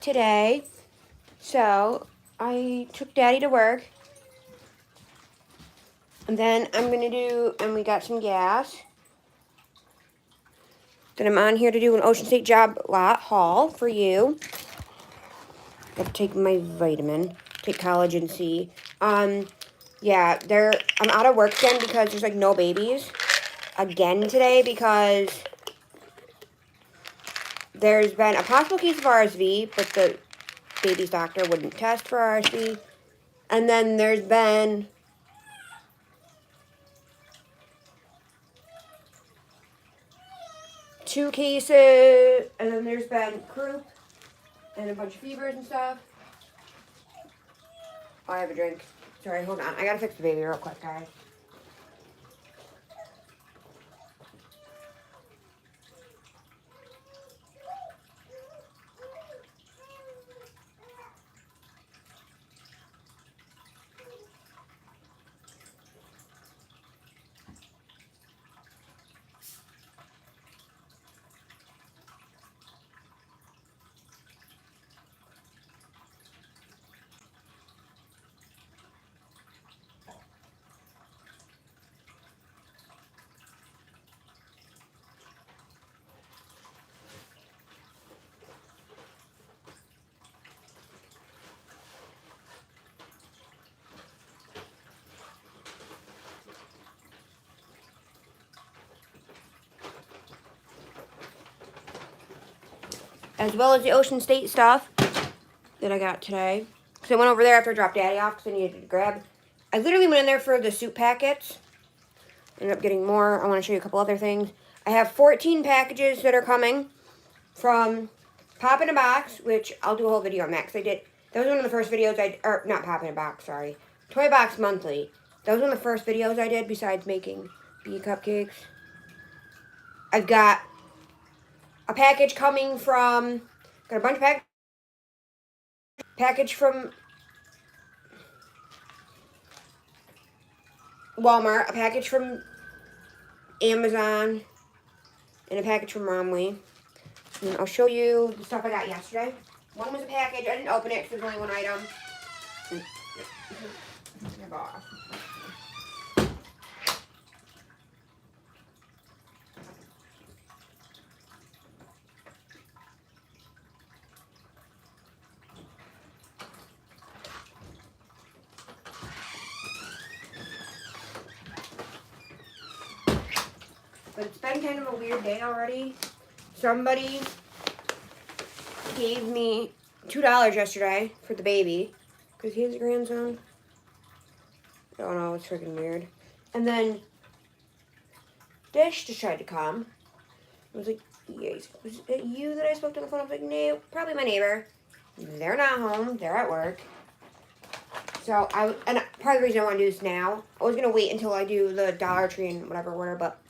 today. So I took Daddy to work. And then and we got some gas. Then I'm on here to do an Ocean State Job Lot haul for you. Got to take my vitamin, take collagen C. Yeah, I'm out of work again because there's like no babies again today because there's been a possible case of RSV, but the baby's doctor wouldn't test for RSV. And then there's been two cases, and then there's been croup and a bunch of fevers and stuff. Oh, I have a drink. Sorry, hold on. I gotta fix the baby real quick, guys. As well as the Ocean State stuff that I got today. So I went over there after I dropped Daddy off because I needed to grab. I literally went in there for the soup packets. Ended up getting more. I want to show you a couple other things. I have 14 packages that are coming from Pop in a Box, which I'll do a whole video on that because that was one of the first videos or not Pop in a Box, sorry. Toy Box Monthly. That was one of the first videos I did besides making bee cupcakes. I've got a package coming from, got a bunch of package from Walmart, a package from Amazon, and a package from Romley. And I'll show you the stuff I got yesterday. One was a package. I didn't open it because there's only one item. But it's been kind of a weird day already. Somebody gave me $2 yesterday for the baby because he has a grandson. I don't know, it's freaking weird. And then Dish just tried to come. I was like, yes, was it you that I spoke to on the phone? I was like, no, probably my neighbor. They're not home. They're at work. So and part of the reason I want to do this now, I was gonna wait until I do the Dollar Tree and whatever order, but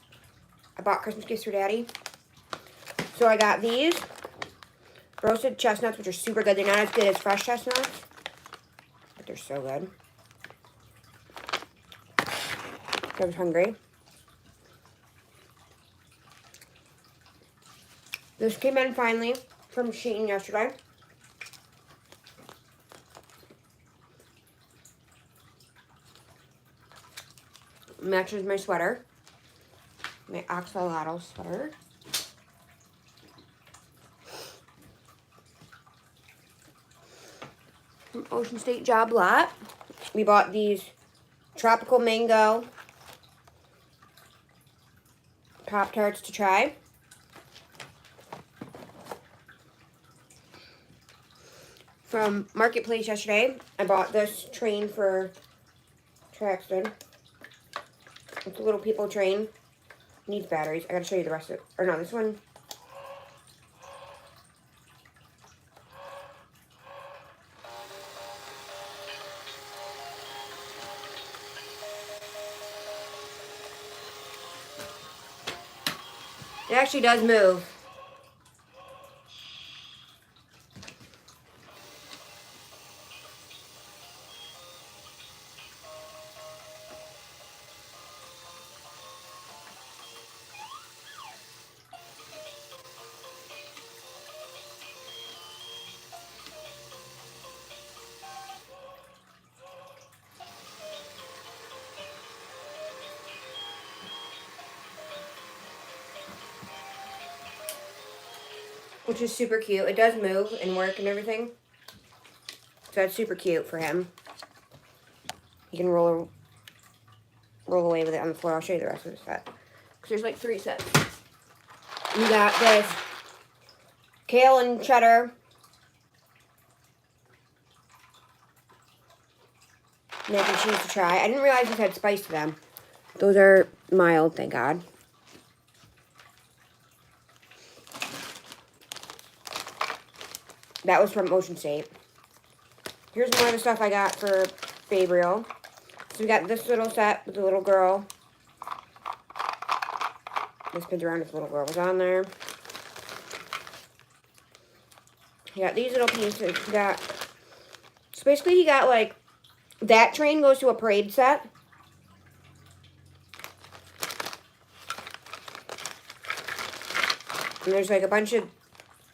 I bought Christmas gifts for Daddy. So I got these roasted chestnuts, which are super good. They're not as good as fresh chestnuts, but they're so good. I was hungry. This came in finally from Shein yesterday. Matches my sweater. My Axolotl sweater. From Ocean State Job Lot. We bought these tropical mango Pop-Tarts to try. From Marketplace yesterday, I bought this train for Traxton. It's a little people train. Needs batteries. I gotta show you the rest of it. Or no, this one. It actually does move. which is super cute. It does move and work and everything. So that's super cute for him. You can roll away with it on the floor. I'll show you the rest of the set. Because there's like 3 sets. You got this kale and cheddar. Mac and cheese to try. I didn't realize this had spice to them. Those are mild, thank God. That was from Ocean State. Here's more of the stuff I got for Gabriel. So we got this little set with the little girl. This spins around, this little girl was on there. He got these little pieces. He got, so basically he got like, that train goes to a parade set. And there's like a bunch of,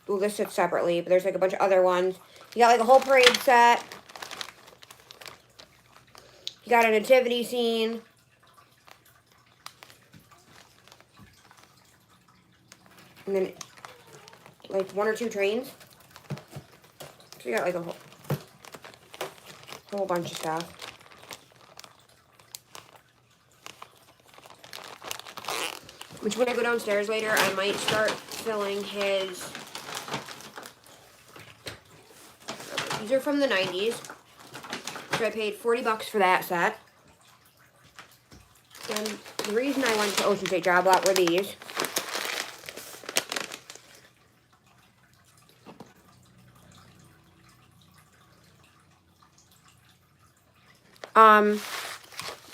well, this sits separately, but there's like a bunch of other ones. You got like a whole parade set. You got a nativity scene. And then like 1 or 2 trains. So you got like a whole bunch of stuff. Which when I go downstairs later, I might start filling his. These are from the 90s. So I paid $40 for that set. And the reason I went to Ocean State Job Lot were these.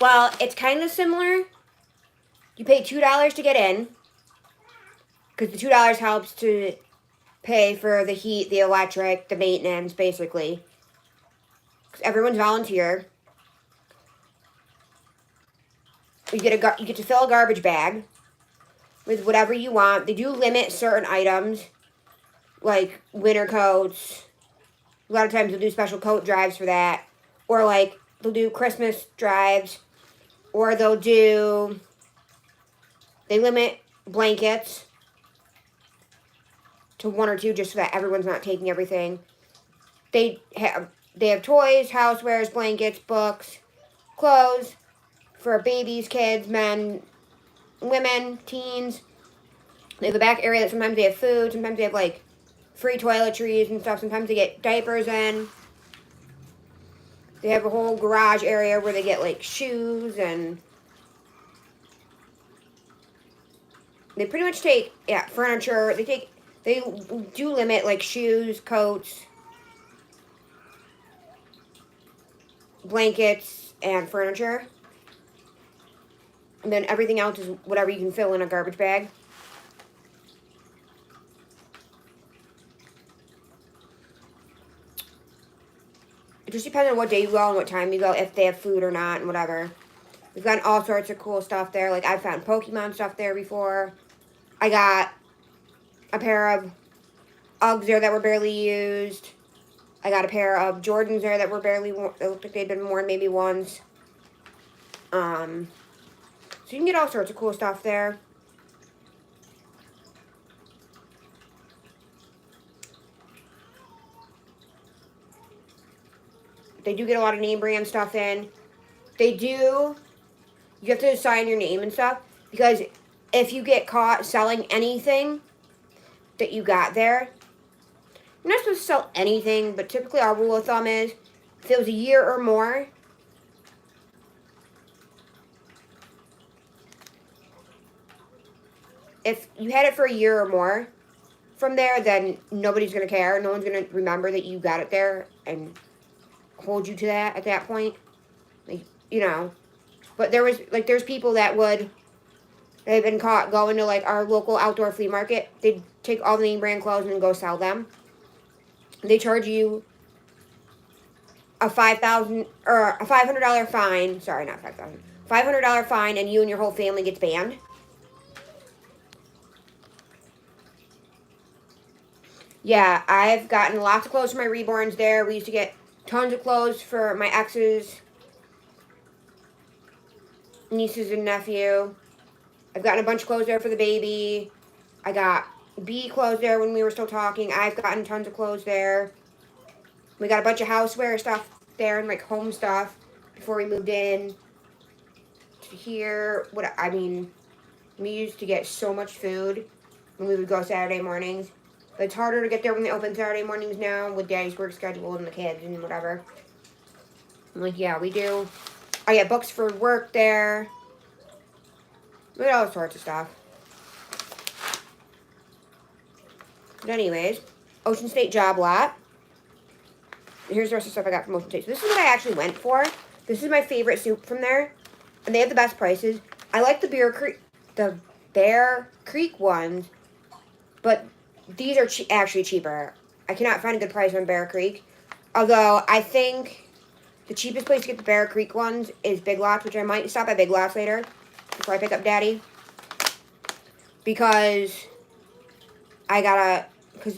Well, it's kind of similar. You pay $2 to get in. Because the $2 helps to pay for the heat, the electric, the maintenance, basically. Because everyone's volunteer. You get to fill a garbage bag with whatever you want. They do limit certain items, like winter coats. A lot of times they'll do special coat drives for that. Or like, they'll do Christmas drives. Or they'll do, they limit blankets to 1 or 2 just so that everyone's not taking everything. They have toys, housewares, blankets, books, clothes for babies, kids, men, women, teens. They have a back area that sometimes they have food, sometimes they have like free toiletries and stuff. Sometimes they get diapers in. They have a whole garage area where they get like shoes, and they pretty much take, yeah, furniture. They do limit like shoes, coats, blankets, and furniture. And then everything else is whatever you can fill in a garbage bag. It just depends on what day you go and what time you go, if they have food or not, and whatever. We've gotten all sorts of cool stuff there. Like, I found Pokemon stuff there before. I got a pair of Uggs there that were barely used. I got a pair of Jordans there that were barely worn. It looked like they'd been worn maybe once. So you can get all sorts of cool stuff there. They do get a lot of name brand stuff in. They do, you have to sign your name and stuff, because if you get caught selling anything that you got there, you're not supposed to sell anything, but typically our rule of thumb is, if it was a year or more, if you had it for a year or more from there, then nobody's going to care. No one's going to remember that you got it there and hold you to that at that point. Like, you know. But there's people that they've been caught going to like our local outdoor flea market. They'd take all the name brand clothes and go sell them. They charge you a $500 fine. Sorry, not $5,000. $500 fine, and you and your whole family gets banned. Yeah, I've gotten lots of clothes for my reborns there. We used to get tons of clothes for my exes, nieces and nephew. I've gotten a bunch of clothes there for the baby. I got B clothes there when we were still talking. I've gotten tons of clothes there. We got a bunch of houseware stuff there and like home stuff before we moved in to here. We used to get so much food when we would go Saturday mornings. But it's harder to get there when they open Saturday mornings now with Daddy's work schedule and the kids and whatever. I'm like, yeah, we do. I get books for work there. We got all sorts of stuff. But anyways, Ocean State Job Lot. Here's the rest of the stuff I got from Ocean State. So this is what I actually went for. This is my favorite soup from there. And they have the best prices. I like the Bear Creek ones. But these are actually cheaper. I cannot find a good price on Bear Creek. Although I think the cheapest place to get the Bear Creek ones is Big Lots. Which I might stop at Big Lots later. Before I pick up Daddy. Because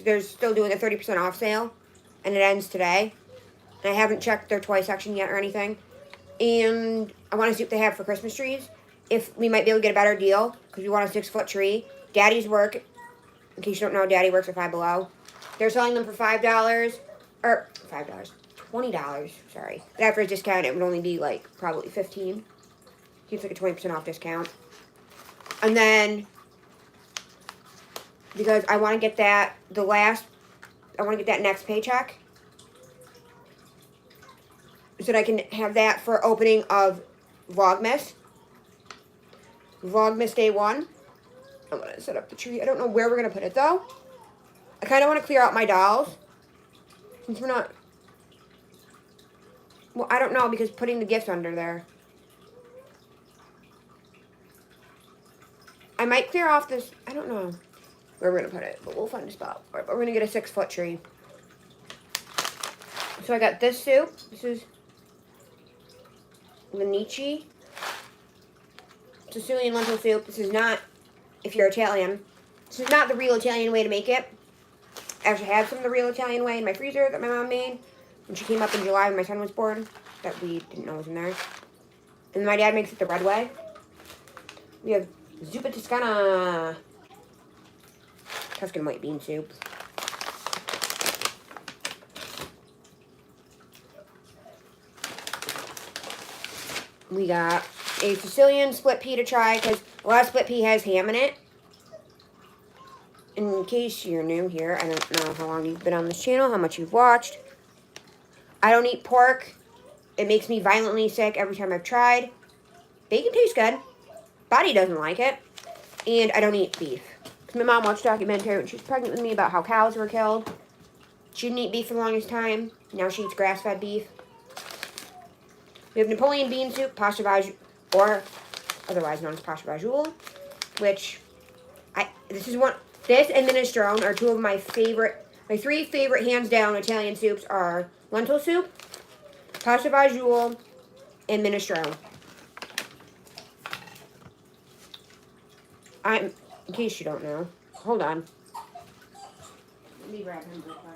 they're still doing a 30% off sale. And it ends today. And I haven't checked their toy section yet or anything. And I want to see what they have for Christmas trees. If we might be able to get a better deal. Because we want a 6-foot tree. Daddy's work. In case you don't know, Daddy works at Five Below. They're selling them for $5. Or $5. $20. Sorry. But after a discount, it would only be like probably $15. It's like a 20% off discount. And then, because I want to get that, I want to get that next paycheck. So that I can have that for opening of Vlogmas. Vlogmas Day 1. I'm going to set up the tree. I don't know where we're going to put it, though. I kind of want to clear out my dolls. Since we're not... Well, I don't know, because putting the gifts under there. I might clear off this... I don't know where we're going to put it, but we'll find a spot for it. But we're going to get a 6-foot tree. So I got this soup. This is Lenici. Sicilian lentil soup. This is not, if you're Italian, this is not the real Italian way to make it. I actually have some of the real Italian way in my freezer that my mom made when she came up in July when my son was born, that we didn't know was in there. And my dad makes it the red way. We have zuppa toscana, Tuscan white bean soup. We got a Sicilian split pea to try, because a lot of split pea has ham in it. In case you're new here, I don't know how long you've been on this channel, how much you've watched. I don't eat pork. It makes me violently sick every time I've tried. Bacon tastes good. Body doesn't like it. And I don't eat beef. Because my mom watched a documentary when she was pregnant with me about how cows were killed. She didn't eat beef for the longest time. Now she eats grass-fed beef. We have Napoleon bean soup, pasta vajou, or otherwise known as pasta vajou, which this and minestrone are two of my favorite. My 3 favorite hands down Italian soups are lentil soup, pasta vajou, and minestrone. In case you don't know, hold on. Let me grab him real quick.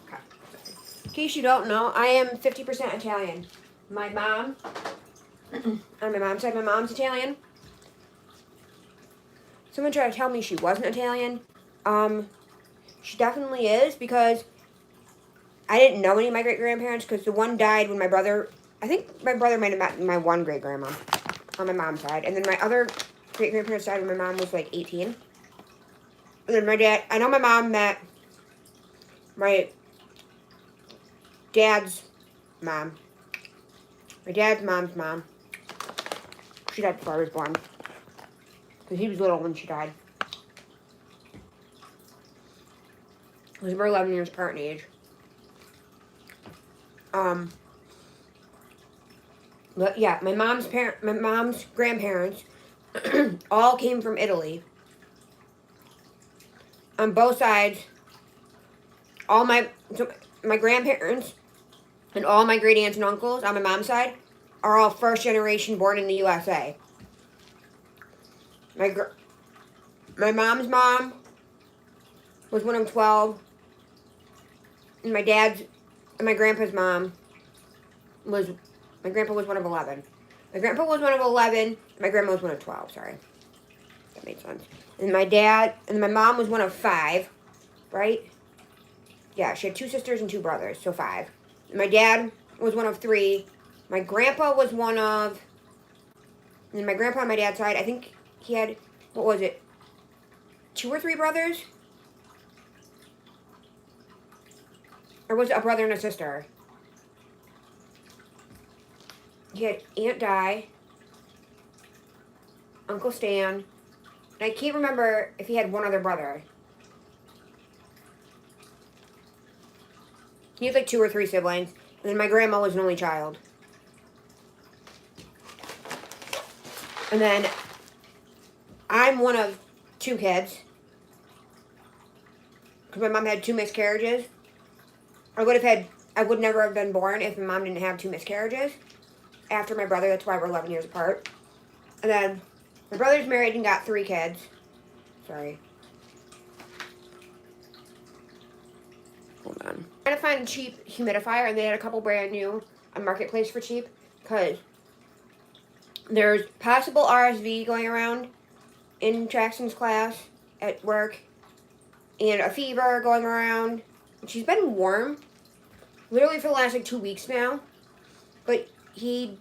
Okay. In case you don't know, I am 50% Italian. My mom, on my mom's side, my mom's Italian. Someone tried to tell me she wasn't Italian. She definitely is, because I didn't know any of my great-grandparents, because the one died when I think my brother might have met my one great-grandma on my mom's side. And then my other great-grandparents died when my mom was like 18. And then my dad, I know my mom met my dad's mom. My dad's mom's mom. She died before I was born. Because he was little when she died. Because we're 11 years apart in age. But yeah, my mom's grandparents all came from Italy. On both sides, my grandparents and all my great aunts and uncles on my mom's side are all first generation born in the USA. My mom's mom was one of 12. And my grandpa's mom my grandpa was one of 11. My grandpa was one of 11. My grandma was one of 12, sorry. That made sense. And my mom was one of 5, right? Yeah, she had 2 sisters and 2 brothers, so 5. And my dad was one of 3. My grandpa was one of... And my grandpa on my dad's side, I think he had, what was it, 2 or 3 brothers? Or was it a brother and a sister? He had Aunt Di, Uncle Stan, and I can't remember if he had one other brother. He had like 2 or 3 siblings, and then my grandma was an only child. And then I'm one of 2 kids, because my mom had 2 miscarriages. I would never have been born if my mom didn't have 2 miscarriages after my brother. That's why we're 11 years apart. And then my brother's married and got 3 kids. Sorry. Hold on. I'm trying to find a cheap humidifier, and they had a couple brand new on Marketplace for cheap, because there's possible RSV going around in Jackson's class at work, and a fever going around. She's been warm literally for the last like 2 weeks now, but he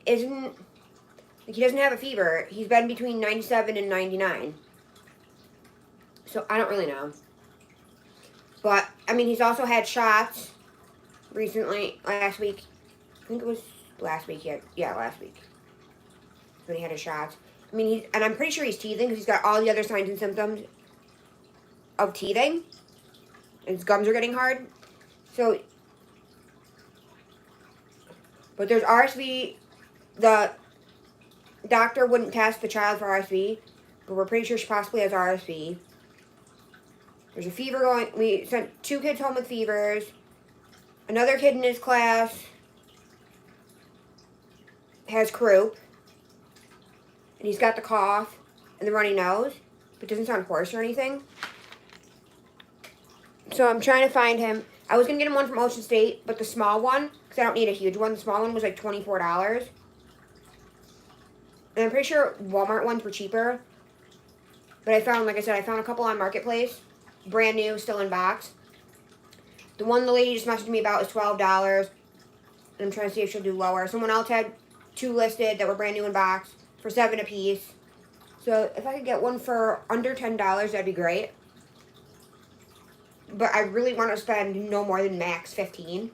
doesn't have a fever. He's been between 97 and 99. So I don't really know. But I mean, he's also had shots recently, last week. I think it was last week. Yeah, last week when he had his shots. I mean, I'm pretty sure he's teething because he's got all the other signs and symptoms of teething. His gums are getting hard. So, but there's RSV. The doctor wouldn't test the child for RSV, but we're pretty sure she possibly has RSV. There's a fever going. We sent 2 kids home with fevers. Another kid in his class has croup. And he's got the cough and the runny nose, but doesn't sound hoarse or anything. So I'm trying to find him. I was going to get him one from Ocean State, but the small one, because I don't need a huge one, the small one was like $24. And I'm pretty sure Walmart ones were cheaper. But I found, like I said, I found a couple on Marketplace. Brand new, still in box. The one the lady just messaged me about is $12. And I'm trying to see if she'll do lower. Someone else had 2 listed that were brand new in box for $7 a piece. So if I could get one for under $10, that'd be great. But I really want to spend no more than max $15.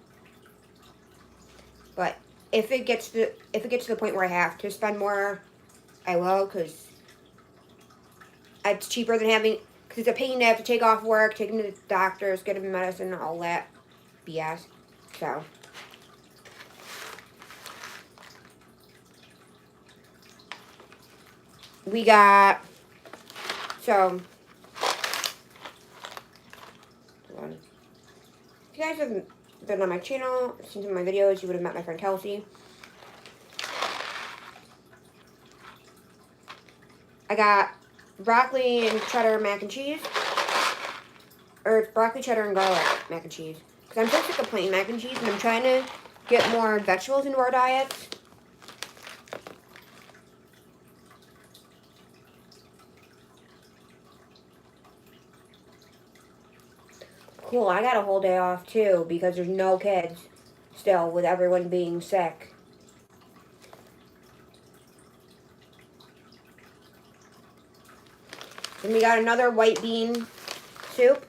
But if it gets to the point where I have to spend more, I will, because it's cheaper than having, because it's a pain to have to take off work, take him to the doctors, get him medicine, all that BS. So we got, so if you guys have been on my channel, seen some of my videos, you would have met my friend Kelsey. I got broccoli and cheddar mac and cheese. Or it's broccoli, cheddar, and garlic mac and cheese. Because I'm so sick of plain mac and cheese, and I'm trying to get more vegetables into our diets. Cool, I got a whole day off too because there's no kids still with everyone being sick. And we got another white bean soup.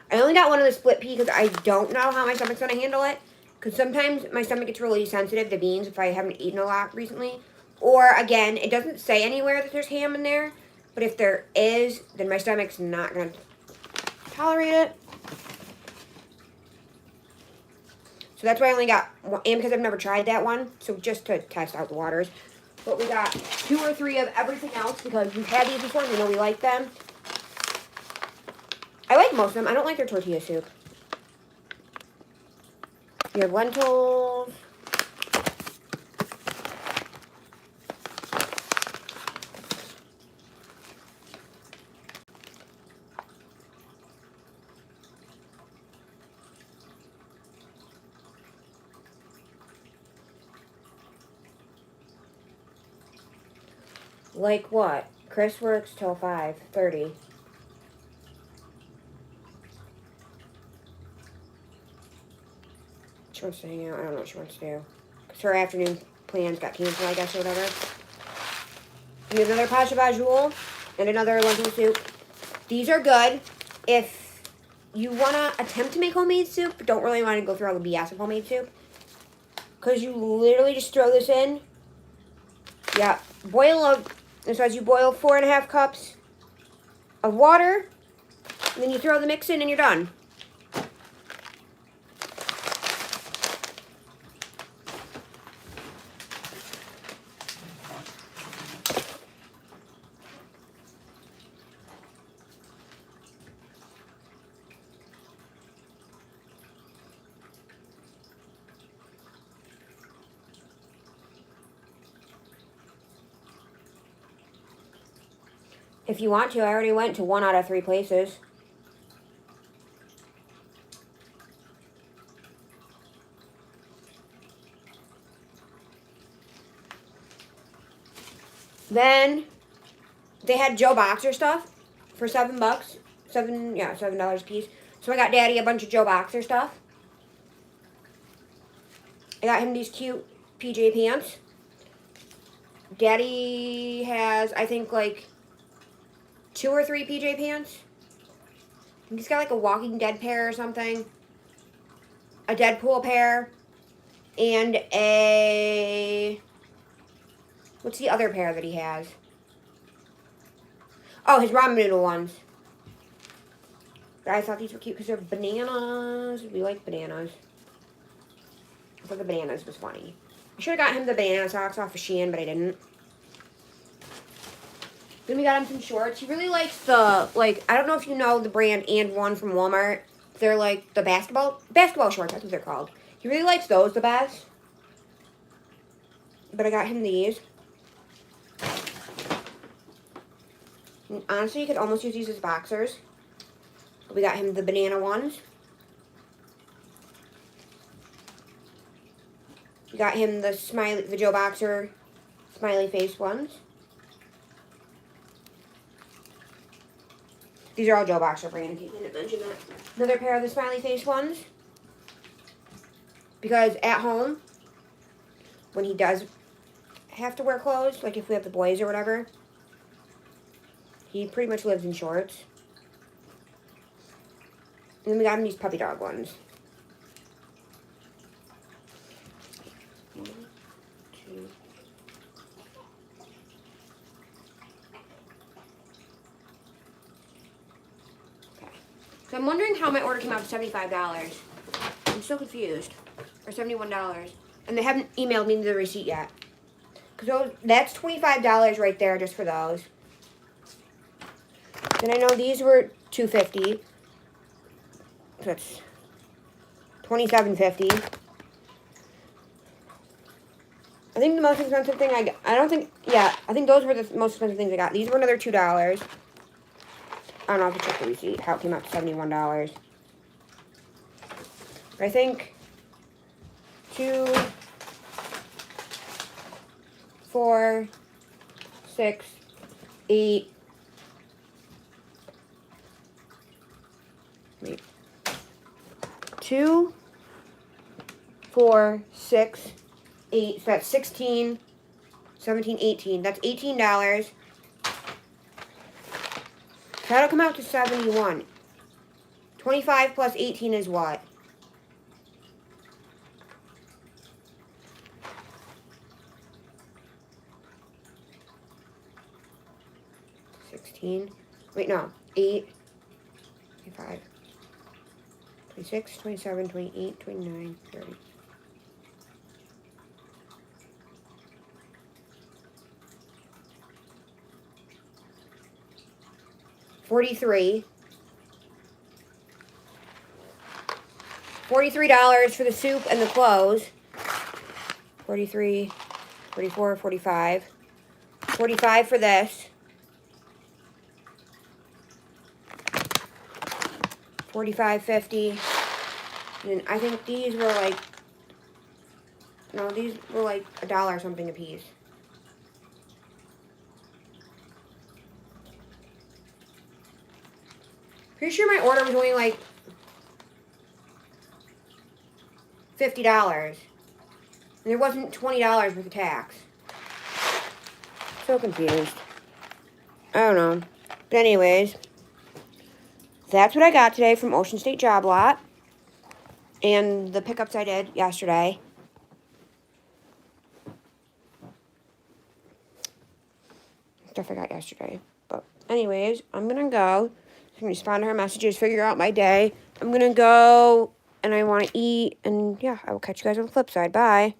I only got one of the split pea because I don't know how my stomach's going to handle it. Because sometimes my stomach gets really sensitive to beans if I haven't eaten a lot recently. Or, again, it doesn't say anywhere that there's ham in there. But if there is, then my stomach's not going to tolerate it. So that's why I only got one, and because I've never tried that one. So just to test out the waters. But we got 2 or 3 of everything else because we've had these before and we know we like them. I like most of them. I don't like their tortilla soup. You have lentils. Like what? Chris works till 5:30. She wants to hang out. I don't know what she wants to do. Because her afternoon plans got canceled, I guess, or whatever. We have another Pacha Bajul and another lentil soup. These are good if you want to attempt to make homemade soup, but don't really want to go through all the BS of homemade soup. Because you literally just throw this in. Yeah, so as you boil 4.5 cups of water, and then you throw the mix in and you're done. If you want to, I already went to 1 out of 3 places. Then they had Joe Boxer stuff for $7. $7 a piece. So I got Daddy a bunch of Joe Boxer stuff. I got him these cute PJ pants. Daddy has, I think, like 2 or 3 PJ pants. He's got like a Walking Dead pair or something. A Deadpool pair. And a... What's the other pair that he has? Oh, his ramen noodle ones. But I thought these were cute because they're bananas. We like bananas. I thought the bananas was funny. I should have got him the banana socks off of Shein, but I didn't. Then we got him some shorts. He really likes the, like, I don't know if you know the brand And One from Walmart. They're like the basketball shorts. That's what they're called. He really likes those the best. But I got him these. And honestly, you could almost use these as boxers. But we got him the banana ones. We got him the Joe Boxer smiley face ones. These are all Joe Boxer brand. I didn't mention that. Another pair of the smiley face ones. Because at home, when he does have to wear clothes, like if we have the boys or whatever, he pretty much lives in shorts. And then we got him these puppy dog ones. 1, 2. Okay. So I'm wondering how my order came out to $75. I'm so confused. Or $71. And they haven't emailed me the receipt yet. Because that's $25 right there just for those. Then I know these were $2.50. So that's $27.50. I think the most expensive thing I got, I think those were the most expensive things I got. These were another $2. I don't know, I have to check the receipt, how it came out to $71. But I think 2, 4, 6, 8, wait, 2, 4, 6, 8, so that's 16, 17, 18. That's $18. That'll come out to 71. 25 plus 18 is what? Wait, no. 8, 25, 26, 27, 28, 29, 30. 43. $43 for the soup and the clothes. 43, 44, 45. 45 for this. 45.50. And I think these were like, no, these were like $1 something a piece. Pretty sure my order was only like $50. And there wasn't $20 worth of tax. So confused. I don't know. But anyways, that's what I got today from Ocean State Job Lot. And the pickups I did yesterday. Stuff I got yesterday. But anyways, I'm going to go. I'm going to respond to her messages, figure out my day. I'm going to go and I want to eat. And yeah, I will catch you guys on the flip side. Bye.